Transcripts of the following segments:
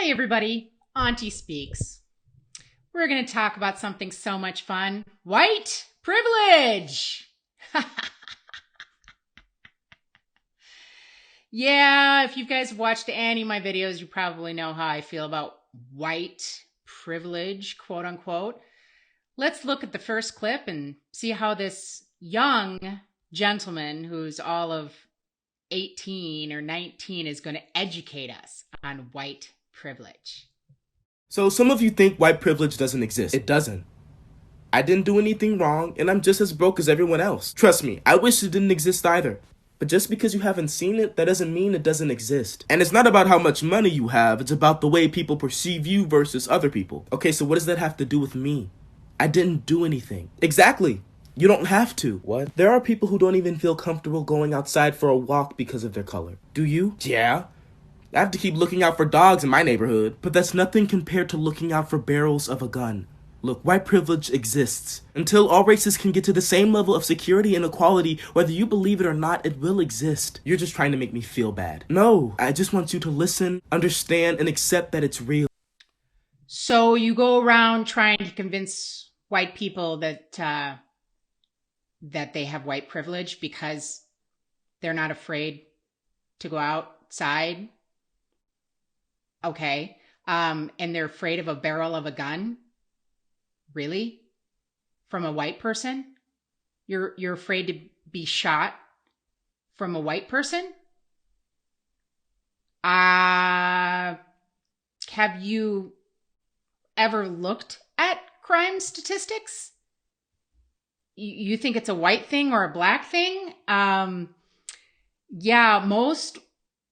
Hi everybody, Auntie speaks. We're going to talk about something so much fun. White privilege! Yeah, if you guys watched any of my videos, you probably know how I feel about white privilege, quote unquote. Let's look at the first clip and see how this young gentleman who's all of 18 or 19 is going to educate us on white privilege. So some of you think white privilege doesn't exist. It doesn't. I didn't do anything wrong, and I'm just as broke as everyone else. Trust me, I wish it didn't exist either. But just because you haven't seen it, that doesn't mean it doesn't exist. And it's not about how much money you have, it's about the way people perceive you versus other people. Okay, so what does that have to do with me? I didn't do anything. Exactly. You don't have to. What? There are people who don't even feel comfortable going outside for a walk because of their color. Do you? Yeah. I have to keep looking out for dogs in my neighborhood, but that's nothing compared to looking out for barrels of a gun. Look, white privilege exists. Until all races can get to the same level of security and equality, whether you believe it or not, it will exist. You're just trying to make me feel bad. No, I just want you to listen, understand, and accept that it's real. So you go around trying to convince white people that they have white privilege because they're not afraid to go outside. Okay. And they're afraid of a barrel of a gun. Really? From a white person? You're afraid to be shot from a white person? Have you ever looked at crime statistics? You think it's a white thing or a black thing? Yeah, most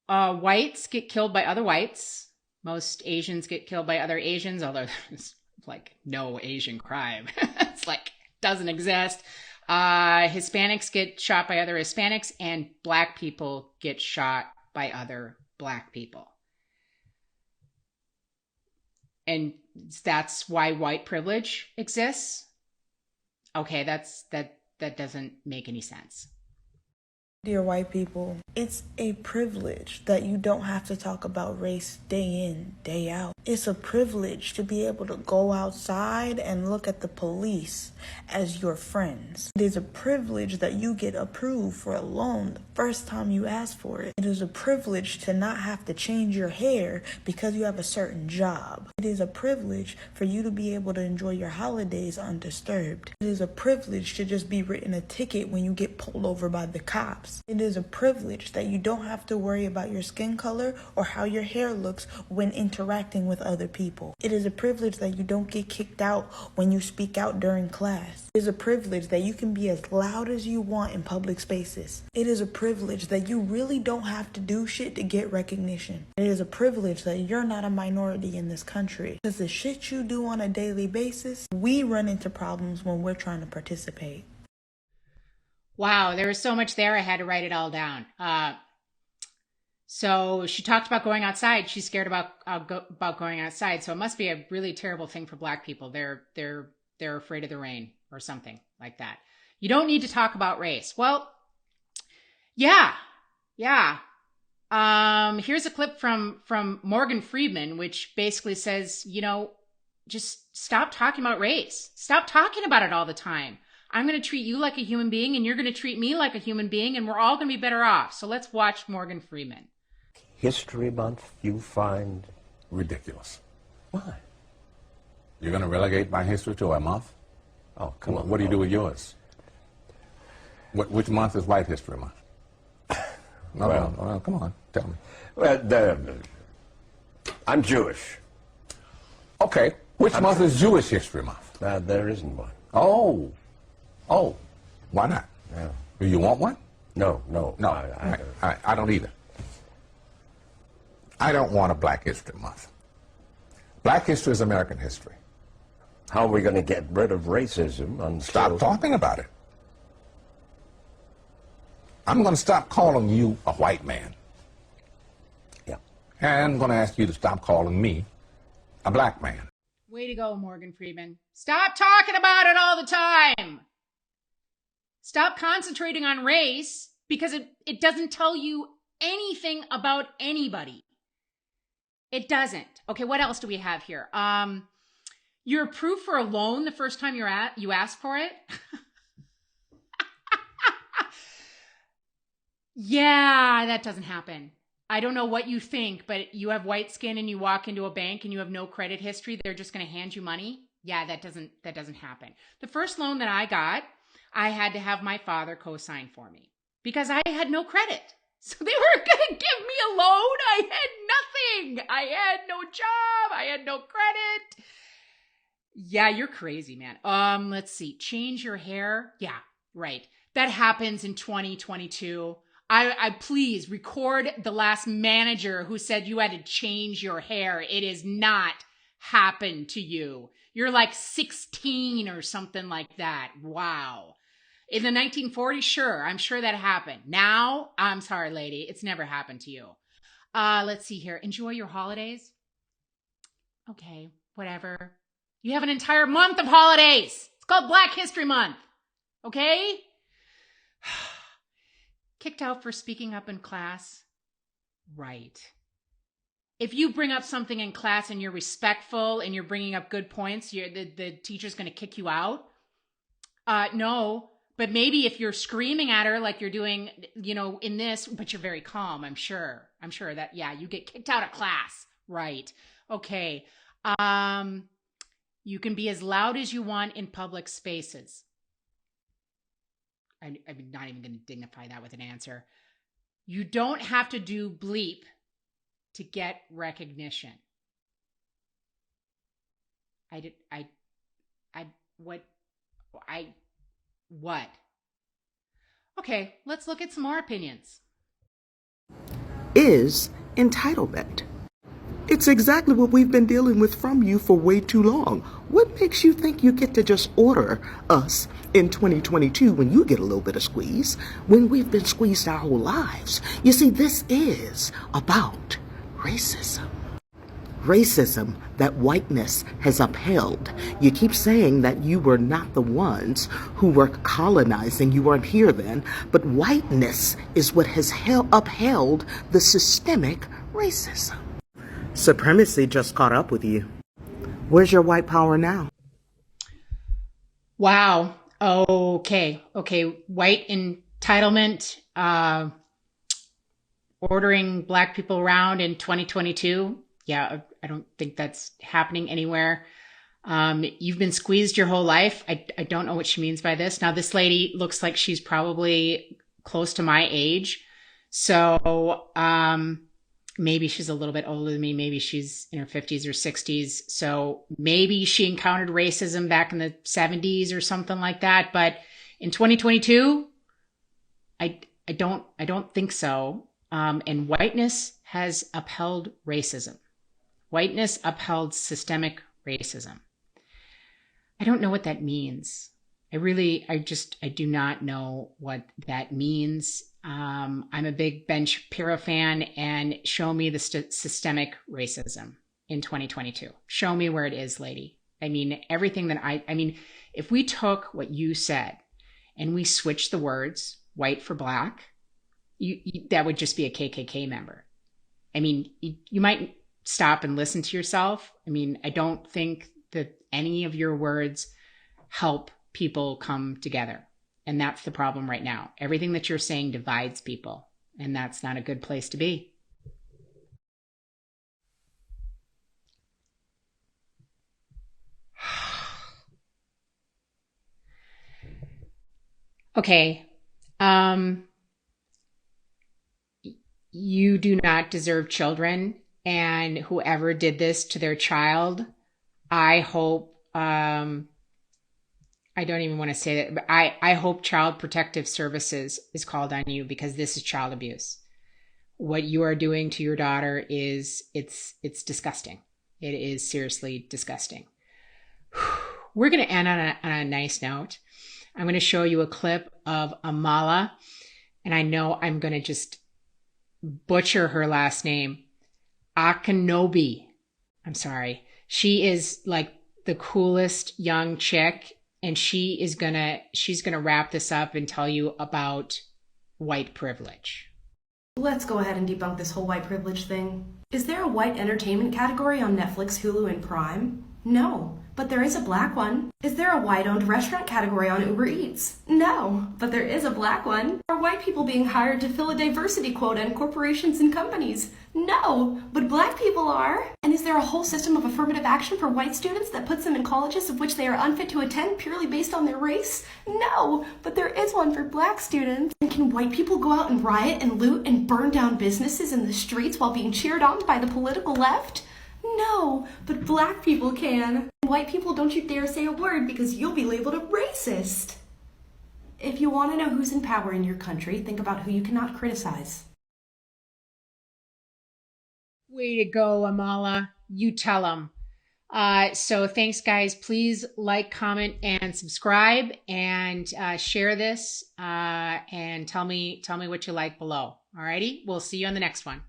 whites get killed by other whites. Most Asians get killed by other Asians, although there's like no Asian crime. It's like doesn't exist. Hispanics get shot by other Hispanics, and black people get shot by other black people. And that's why white privilege exists. Okay, that doesn't make any sense. Dear white people, it's a privilege that you don't have to talk about race day in, day out. It's a privilege to be able to go outside and look at the police as your friends. It is a privilege that you get approved for a loan the first time you ask for it. It is a privilege to not have to change your hair because you have a certain job. It is a privilege for you to be able to enjoy your holidays undisturbed. It is a privilege to just be written a ticket when you get pulled over by the cops. It is a privilege that you don't have to worry about your skin color or how your hair looks when interacting with other people. It is a privilege that you don't get kicked out when you speak out during class. It is a privilege that you can be as loud as you want in public spaces. It is a privilege that you really don't have to do shit to get recognition. It is a privilege that you're not a minority in this country. Because the shit you do on a daily basis, we run into problems when we're trying to participate. Wow, there was so much there. I had to write it all down. So she talked about going outside. She's scared about going outside. So it must be a really terrible thing for black people. They're afraid of the rain or something like that. You don't need to talk about race. Well, yeah. Here's a clip from Morgan Freeman, which basically says, just stop talking about race. Stop talking about it all the time. I'm going to treat you like a human being, and you're going to treat me like a human being, and we're all going to be better off. So let's watch Morgan Freeman. History Month you find ridiculous. why? You're going to relegate my history to a month? Oh, come on. What do you do with yours? Which month is White History Month? Well, come on, tell me. Well, I'm Jewish. Okay, which month is Jewish History Month? There isn't one. Oh, why not? Yeah. Do you want one? No. I don't either. I don't want a Black History Month. Black history is American history. How are we going to get rid of racism? Stop talking about it. I'm going to stop calling you a white man. Yeah. And I'm going to ask you to stop calling me a black man. Way to go, Morgan Freeman. Stop talking about it all the time. Stop concentrating on race because it doesn't tell you anything about anybody. It doesn't. Okay, what else do we have here? You're approved for a loan the first time you ask for it. Yeah, that doesn't happen. I don't know what you think, but you have white skin and you walk into a bank and you have no credit history, they're just going to hand you money. Yeah, that doesn't happen. The first loan that I got, I had to have my father co-sign for me because I had no credit. So they were going to give me a loan. I had nothing. I had no job. I had no credit. Yeah, you're crazy, man. Let's see. Change your hair. Yeah, right. That happens in 2022. I please record the last manager who said you had to change your hair. It has not happened to you. You're like 16 or something like that. Wow. In the 1940s, sure, I'm sure that happened. Now, I'm sorry, lady, it's never happened to you. Let's see here. Enjoy your holidays. Okay, whatever. You have an entire month of holidays. It's called Black History Month. Okay? Kicked out for speaking up in class? Right. If you bring up something in class and you're respectful and you're bringing up good points, the teacher's going to kick you out? No. But maybe if you're screaming at her like you're doing, in this, but you're very calm, I'm sure that, yeah, you get kicked out of class. Right. Okay. You can be as loud as you want in public spaces. I'm not even going to dignify that with an answer. You don't have to do bleep to get recognition. What? Okay, let's look at some more opinions. Is entitlement. It's exactly what we've been dealing with from you for way too long. What makes you think you get to just order us in 2022 when you get a little bit of squeeze, when we've been squeezed our whole lives? You see, this is about racism. Racism that whiteness has upheld. You keep saying that you were not the ones who were colonizing, you weren't here then, but whiteness is what has upheld the systemic racism. Supremacy just caught up with you. Where's your white power now? Wow. Okay. White entitlement, ordering black people around in 2022. Yeah, I don't think that's happening anywhere. You've been squeezed your whole life. I don't know what she means by this. Now, this lady looks like she's probably close to my age. So, maybe she's a little bit older than me. Maybe she's in her 50s or 60s. So maybe she encountered racism back in the 70s or something like that. But in 2022, I don't think so. And whiteness has upheld racism. Whiteness upheld systemic racism. I don't know what that means. I do not know what that means. I'm a big Ben Shapiro fan, and show me the systemic racism in 2022. Show me where it is, lady. I mean, everything that if we took what you said and we switched the words white for black, that would just be a KKK member. I mean, you might stop and listen to yourself. I mean, I don't think that any of your words help people come together. And that's the problem right now. Everything that you're saying divides people, and that's not a good place to be. Okay. You do not deserve children, and whoever did this to their child, I hope, I don't even want to say that, but I hope Child Protective Services is called on you, because this is child abuse. What you are doing to your daughter it's disgusting. It is seriously disgusting. We're going to end on a nice note. I'm going to show you a clip of Amala, and I know I'm going to just butcher her last name. Ekpunobi. I'm sorry. She is like the coolest young chick, and she's gonna wrap this up and tell you about white privilege. Let's go ahead and debunk this whole white privilege thing. Is there a white entertainment category on Netflix, Hulu, and Prime? No, but there is a black one. Is there a white-owned restaurant category on Uber Eats? No, but there is a black one. Are white people being hired to fill a diversity quota in corporations and companies? No, but black people are. And is there a whole system of affirmative action for white students that puts them in colleges of which they are unfit to attend purely based on their race? No, but there is one for black students. And can white people go out and riot and loot and burn down businesses in the streets while being cheered on by the political left? No, but black people can. White people, don't you dare say a word because you'll be labeled a racist. If you want to know who's in power in your country, think about who you cannot criticize. Way to go, Amala. You tell them. So thanks, guys. Please like, comment, and subscribe, and share this, and tell me what you like below. Alrighty, we'll see you on the next one.